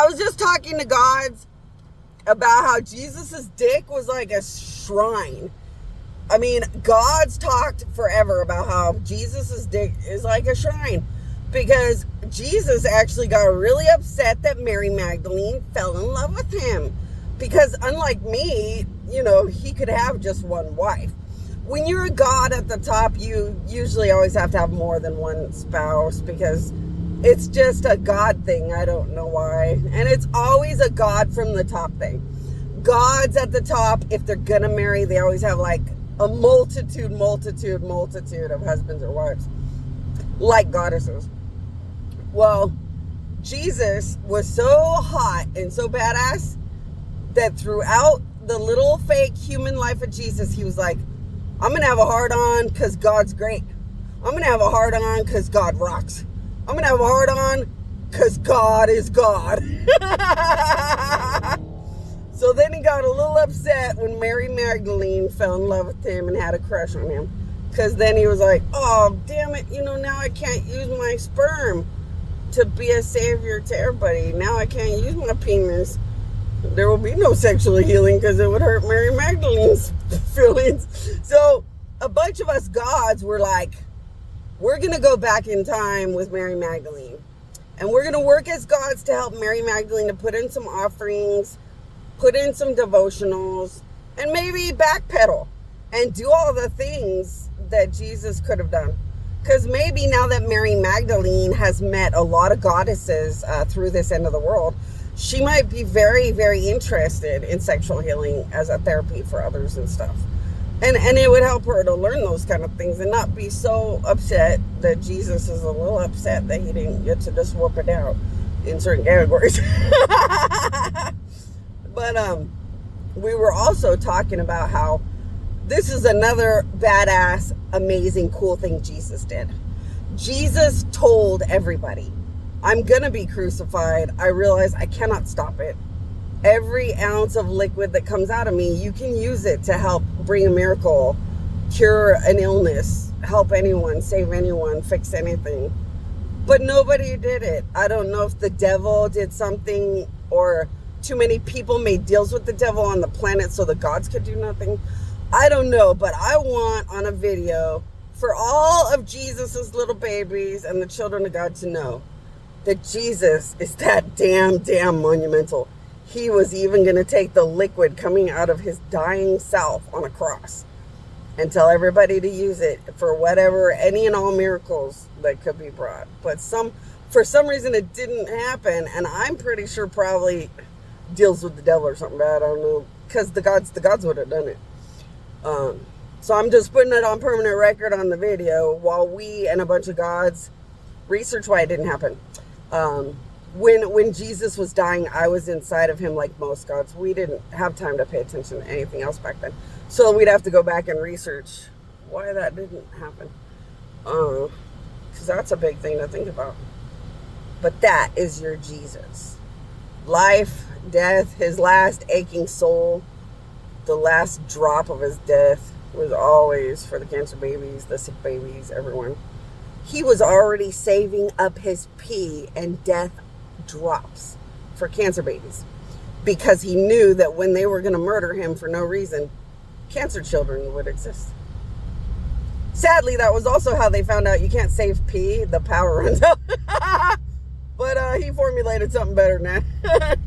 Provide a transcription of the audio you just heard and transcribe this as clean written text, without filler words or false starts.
I was just talking to gods about how Jesus's dick was like a shrine. I mean, gods talked forever about how Jesus's dick is like a shrine, because Jesus actually got really upset that Mary Magdalene fell in love with him, because unlike me, he could have just one wife. When you're a god at the top, you usually always have to have more than one spouse, because it's just a God thing. I don't know why. And it's always a God from the top thing. Gods at the top, if they're gonna marry, they always have like a multitude of husbands or wives, like goddesses. Well, Jesus was so hot and so badass that throughout the little fake human life of Jesus, he was like, I'm gonna have a hard on because God's great. I'm gonna have a hard on because God rocks. I'm gonna have a hard on because God is God. So then he got a little upset when Mary Magdalene fell in love with him and had a crush on him. Because then he was like, oh, damn it, now I can't use my sperm to be a savior to everybody. Now I can't use my penis. There will be no sexual healing because it would hurt Mary Magdalene's feelings. So a bunch of us gods were like, we're going to go back in time with Mary Magdalene. And we're going to work as gods to help Mary Magdalene to put in some offerings, put in some devotionals, and maybe backpedal and do all the things that Jesus could have done. Because maybe now that Mary Magdalene has met a lot of goddesses through this end of the world, she might be very, very interested in sexual healing as a therapy for others and stuff. And it would help her to learn those kind of things and not be so upset that Jesus is a little upset that he didn't get to just whoop it out in certain categories. But we were also talking about how this is another badass, amazing, cool thing Jesus did. Jesus told everybody, I'm going to be crucified. I realize I cannot stop it. Every ounce of liquid that comes out of me, you can use it to help bring a miracle, cure an illness, help anyone, save anyone, fix anything. But nobody did it. I don't know if the devil did something or too many people made deals with the devil on the planet so the gods could do nothing. I don't know, but I want on a video for all of Jesus's little babies and the children of God to know that Jesus is that damn monumental. He was even going to take the liquid coming out of his dying self on a cross and tell everybody to use it for whatever, any and all miracles that could be brought. But for some reason it didn't happen, and I'm pretty sure probably deals with the devil or something bad. I don't know, because the gods would have done it. So I'm just putting it on permanent record on the video while we and a bunch of gods research why it didn't happen. When Jesus was dying, I was inside of him like most gods. We didn't have time to pay attention to anything else back then. So we'd have to go back and research why that didn't happen. Because that's a big thing to think about. But that is your Jesus. Life, death, his last aching soul, the last drop of his death was always for the cancer babies, the sick babies, everyone. He was already saving up his pee and death drops for cancer babies because he knew that when they were going to murder him for no reason, cancer children would exist. Sadly, that was also how they found out you can't save pee. The power runs out. But he formulated something better than that.